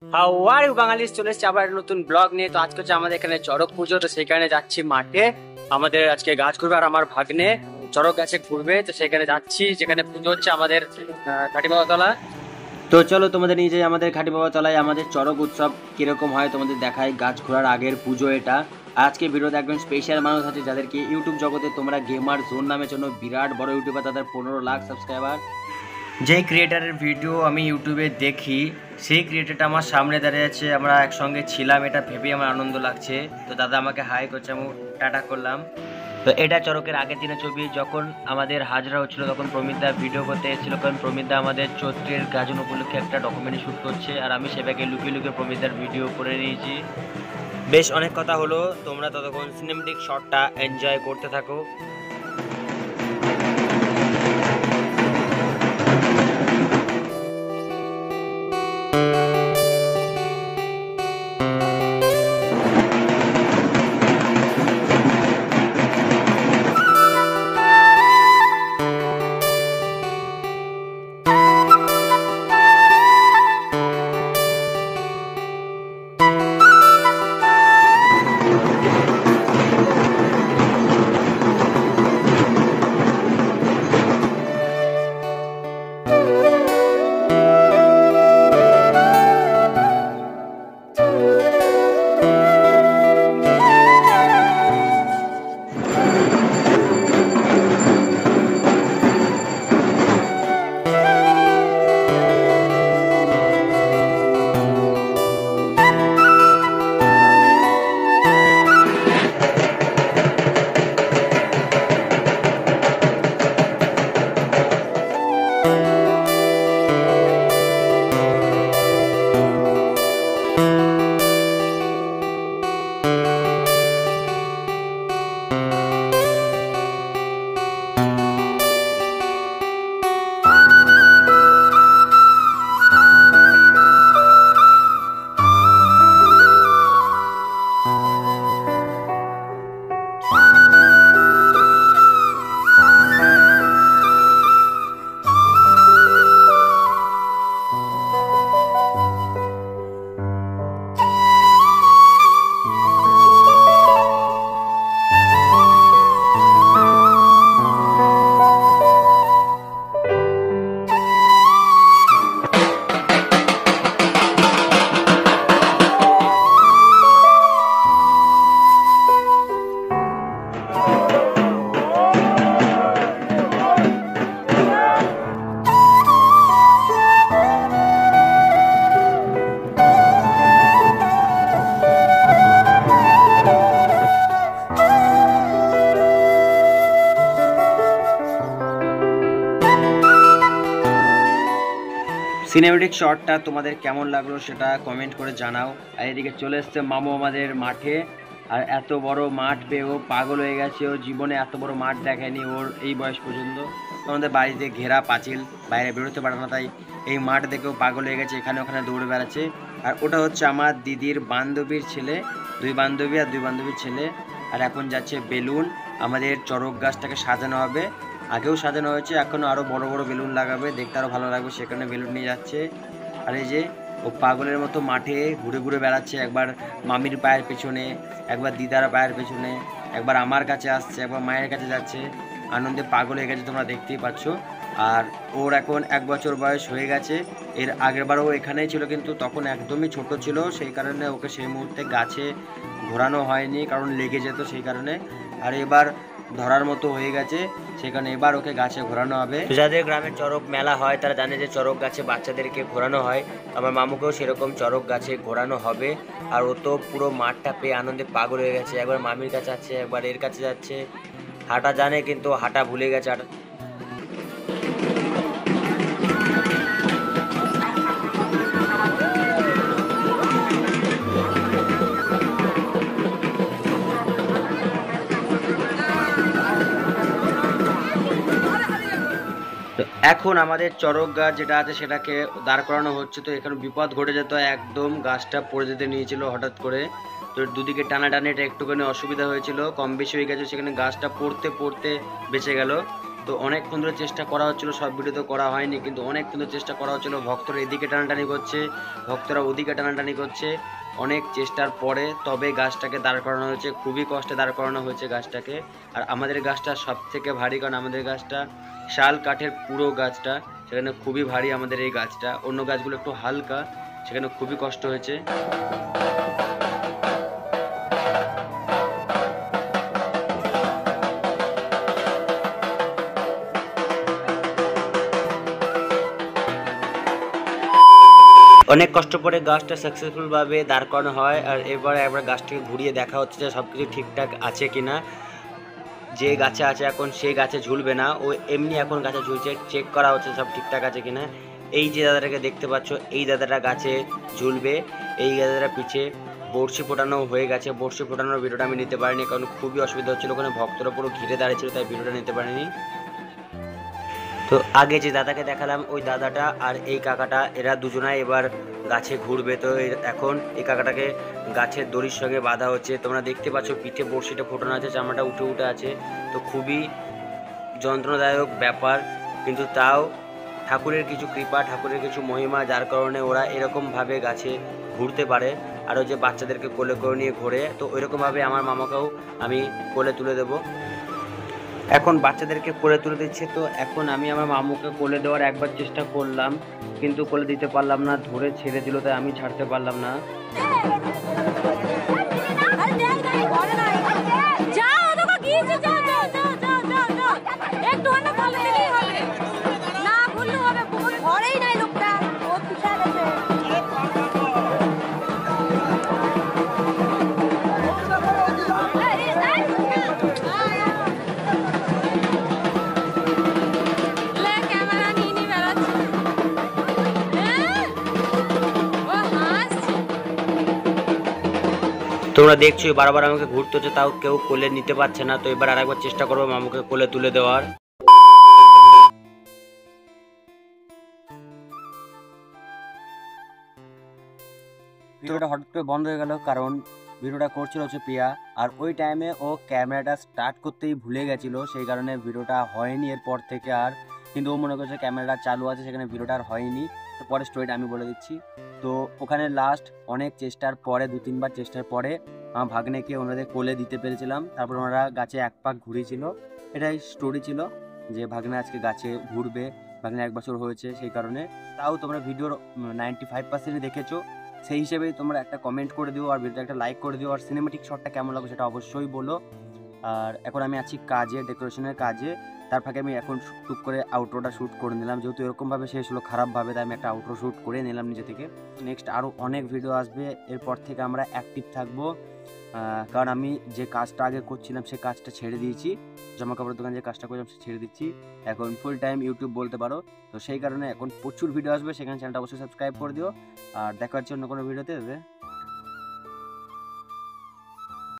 হাওয়ার বাঙালি চলে এসেছে আবার একটা নতুন ব্লগ নিয়ে। তো আজকে হচ্ছে আমাদের এখানে চড়ক পুজো, তো সেখানে যাচ্ছি মাঠে। আমাদের আজকে গাছ ঘুরবে আর আমার ভাগ্নে চড়ক গাছে ঘুরবে, তো সেখানে যাচ্ছি যেখানে পুজো হচ্ছে আমাদের ঘাটি বাবা তলা। তো চলো তোমাদের নিয়ে যাই আমাদের ঘাটি বাবা তলায় আমাদের চড়ক উৎসব কিরকম হয় তোমাদের দেখায়। গাছ ঘোরার আগের পুজো এটা। আজকে ভিডিওতে একজন স্পেশাল মানুষ আছে যাদেরকে ইউটিউব জগতে তোমরা গেমার জোন নামের জন্য বিরাট বড় ইউটিউবার, তাদের 15 লাখ সাবস্ক্রাইবার। যে ক্রিয়েটারের ভিডিও আমি ইউটিউবে দেখি সেই ক্রিয়েটারটা আমার সামনে দাঁড়িয়ে আছে, আমরা একসঙ্গে ছিলাম, এটা ভেবে আমার আনন্দ লাগছে। তো দাদা আমাকে হাই করছে, আমি টাটা করলাম। তো এটা চড়কের আগের দিনের ছবি, যখন আমাদের হাজরা হচ্ছিল তখন প্রমিতদা ভিডিও করতে এসেছিল, কারণ প্রমিতদা আমাদের চৈত্রের গাজন উপলক্ষে একটা ডকুমেন্টারি শ্যুট করছে, আর আমি সেটাকে লুকিয়ে লুকিয়ে প্রমিতদার ভিডিও করে নিয়েছি। বেশ অনেক কথা হলো, তোমরা ততক্ষণ সিনেমেটিক শটটা এনজয় করতে থাকো। সিনেমেটিক শটটা তোমাদের কেমন লাগলো সেটা কমেন্ট করে জানাও। আর এদিকে চলে এসছে মামু আমাদের মাঠে, আর এত বড় মাঠ পেয়ে ও পাগল হয়ে গেছে, ও জীবনে এত বড় মাঠ দেখেনি ওর এই বয়স পর্যন্ত। আমাদের বাড়িতে ঘেরা পাঁচিল, বাইরে বেরোতে পারে না, তাই এই মাঠ দেখেও পাগল হয়ে গেছে, এখানে ওখানে দৌড়ে বেড়াচ্ছে। আর ওটা হচ্ছে আমার দিদির বান্ধবীর ছেলে, দুই বান্ধবী আর দুই বান্ধবীর ছেলে। আর এখন যাচ্ছে বেলুন, আমাদের চড়ক গাছটাকে সাজানো হবে, আগেও সাজানো হয়েছে, এখনও আরও বড় বড় বেলুন লাগাবে, দেখতে আরও ভালো লাগবে, সেখানে বেলুন নিয়ে যাচ্ছে। আর এই যে ও পাগলের মতো মাঠে ঘুরে ঘুরে বেড়াচ্ছে, একবার মামির পায়ের পেছনে, একবার দিদার পায়ের পেছনে, একবার আমার কাছে আসছে, একবার মায়ের কাছে যাচ্ছে, আনন্দে পাগল হয়ে গেছে, তোমরা দেখতেই পাচ্ছ। আর ওর এখন 1 বছর বয়স হয়ে গেছে। এর আগের বারও এখানেই ছিল, কিন্তু তখন একদমই ছোট ছিল, সেই কারণে ওকে সেই মুহূর্তে গাছে ঘোরানো হয়নি, কারণ লেগে যেত সেই কারণে। আর এবার ধরার মতো হয়ে গেছে, সেখানে এবার ওকে গাছে ঘোরানো হবে। যাদের গ্রামে চড়ক মেলা হয় তারা জানে যে চড়ক গাছে বাচ্চাদেরকে ঘোরানো হয়, আমার মামুকেও সেরকম চড়ক গাছে ঘোরানো হবে। আর ও তো পুরো মাঠটা পেয়ে আনন্দে পাগল হয়ে গেছে, একবার মামির কাছে যাচ্ছে, একবার এর কাছে যাচ্ছে, হাঁটা জানে কিন্তু হাঁটা ভুলে গেছে। তো এখন আমাদের চড়ক গাছ যেটা আছে সেটাকে দাঁড় করানো হচ্ছে, তো এখানে বিপদ ঘটে যেত, একদম গাছটা পড়ে যেতে নিয়েছিল হঠাৎ করে। তো দুদিকে টানাটানি এটা একটুখানি অসুবিধা হয়েছিল, কম বেশি হয়ে গেছে, সেখানে গাছটা পড়তে পড়তে বেঁচে গেল। তো অনেকক্ষণ ধরে চেষ্টা করা হচ্ছিলো, সব ভিডিও তো করা হয়নি, কিন্তু অনেকক্ষণ ধরে চেষ্টা করা হচ্ছিলো। ভক্তরা এদিকে টানাটানি করছে, ভক্তরা ওদিকে টানাটানি করছে। অনেক চেষ্টার পরে তবে গাছটাকে দাঁড় করানো হয়েছে, খুবই কষ্টে দাঁড় করানো হয়েছে গাছটাকে। আর আমাদের গাছটা সব থেকে ভারী, কারণ আমাদের গাছটা শাল কাঠের পুরো গাছটা, সেখানে খুবই ভারী আমাদের এই গাছটা। অন্য গাছগুলো একটু হালকা, সেখানে খুবই কষ্ট হয়েছে। অনেক কষ্ট করে গাছটা সাকসেসফুল ভাবে দাঁড় করানো হয়। আর এবার একবার গাছটাকে ঘুরিয়ে দেখা হচ্ছে যে সবকিছু ঠিকঠাক আছে কিনা। যে গাছে আছে এখন সেই গাছে ঝুলবে না, ও এমনি এখন গাছে ঝুলছে, চেক করা হচ্ছে সব ঠিকঠাক আছে কিনা। এই যে দাদাটাকে দেখতে পাচ্ছ, এই দাদাটা গাছে ঝুলবে। এই দাদাটা পিছে বড়শি ফোটানো হয়ে গেছে। বড়শি ফোটানোর ভিডিওটা আমি নিতে পারিনি, কারণ খুবই অসুবিধা হচ্ছিল, ওখানে ভক্তরা পুরো ঘিরে দাঁড়িয়েছিল, তাই ভিডিওটা নিতে পারিনি। তো আগে যে দাদাকে দেখালাম ওই দাদাটা আর এই কাকাটা, এরা দুজনাই এবার গাছে ঘুরবে। তো এখন এই কাকাটাকে গাছের দড়ির সঙ্গে বাঁধা হচ্ছে। তোমরা দেখতে পাচ্ছ পিঠে বড়শিটা ফোটানো আছে, চামড়াটা উঠে উঠে আছে। তো খুবই যন্ত্রণাদায়ক ব্যাপার, কিন্তু তাও ঠাকুরের কিছু কৃপা, ঠাকুরের কিছু মহিমা, যার কারণে ওরা এরকমভাবে গাছে ঘুরতে পারে। আরও যে বাচ্চাদেরকে কোলে করে নিয়ে ঘোরে, তো ওইরকমভাবে আমার মামাকেও আমি কোলে তুলে দেবো। এখন বাচ্চাদেরকে কোলে তুলে দিচ্ছে। তো এখন আমি আমার মামুকে কোলে দেওয়ার একবার চেষ্টা করলাম, কিন্তু কোলে দিতে পারলাম না, ধরে ছেড়ে দিল, তাই আমি ছাড়তে পারলাম না। তোমরা দেখছো বারবার আমাকে ঘুরতে হচ্ছে, তাও কেউ কোলে নিতে পারছে না। তো এবার আরেকবার চেষ্টা করবো মামুকে কোলে তুলে দেওয়ার। ভিডিওটা হঠাৎ করে বন্ধ হয়ে গেল, কারণ ভিডিওটা করছিল হচ্ছে প্রিয়া, আর ওই টাইমে ও ক্যামেরাটা স্টার্ট করতেই ভুলে গেছিলো, সেই কারণে ভিডিওটা হয়নি এরপর থেকে আর। কিন্তু ও মনে করছে ক্যামেরাটা চালু আছে, সেখানে ভিডিওটা আর হয়নি। তো পরে স্টোরিটা আমি বলে দিচ্ছি। তো ওখানে লাস্ট অনেক চেষ্টার পরে, 2-3বার চেষ্টার পরে আমার ভাগ্নেকে ওনাদের কোলে দিতে পেরেছিলাম। তারপর ওনারা গাছে এক পাক ঘুরেছিল। এটাই স্টোরি ছিল যে ভাগ্নে আজকে গাছে ঘুরবে। ভাগ্নে 1 বছর হয়েছে, সেই কারণে। তাও তোমরা ভিডিওর 95% দেখেছো, সেই হিসেবেই তোমরা একটা কমেন্ট করে দিও, আর ভিডিওটা একটা লাইক করে দিও, আর সিনেমেটিক শটটা কেমন লাগবে সেটা অবশ্যই বলো। আর এখন আমি আছি কাজে, ডেকোরেশনের কাজে। তার ফাঁকে আমি এখন টুক করে আউটরোটা শ্যুট করে নিলাম, যেহেতু এরকমভাবে শেষ হলো খারাপভাবে, তাই আমি একটা আউটরো শ্যুট করে নিলাম নিজে থেকে। নেক্সট আরও অনেক ভিডিও আসবে, এরপর থেকে আমরা অ্যাক্টিভ থাকবো। কারণ আমি যে কাজটা আগে করছিলাম সেই কাজটা ছেড়ে দিয়েছি, জামা কাপড়ের দোকানে যে কাজটা করছিলাম ছেড়ে দিচ্ছি, এখন ফুল টাইম ইউটিউব বলতে পারো। তো সেই কারণে এখন প্রচুর ভিডিও আসবে, সেখানে চ্যানেলটা অবশ্যই সাবস্ক্রাইব করে দিও। আর দেখা হচ্ছে অন্য কোনো ভিডিওতে।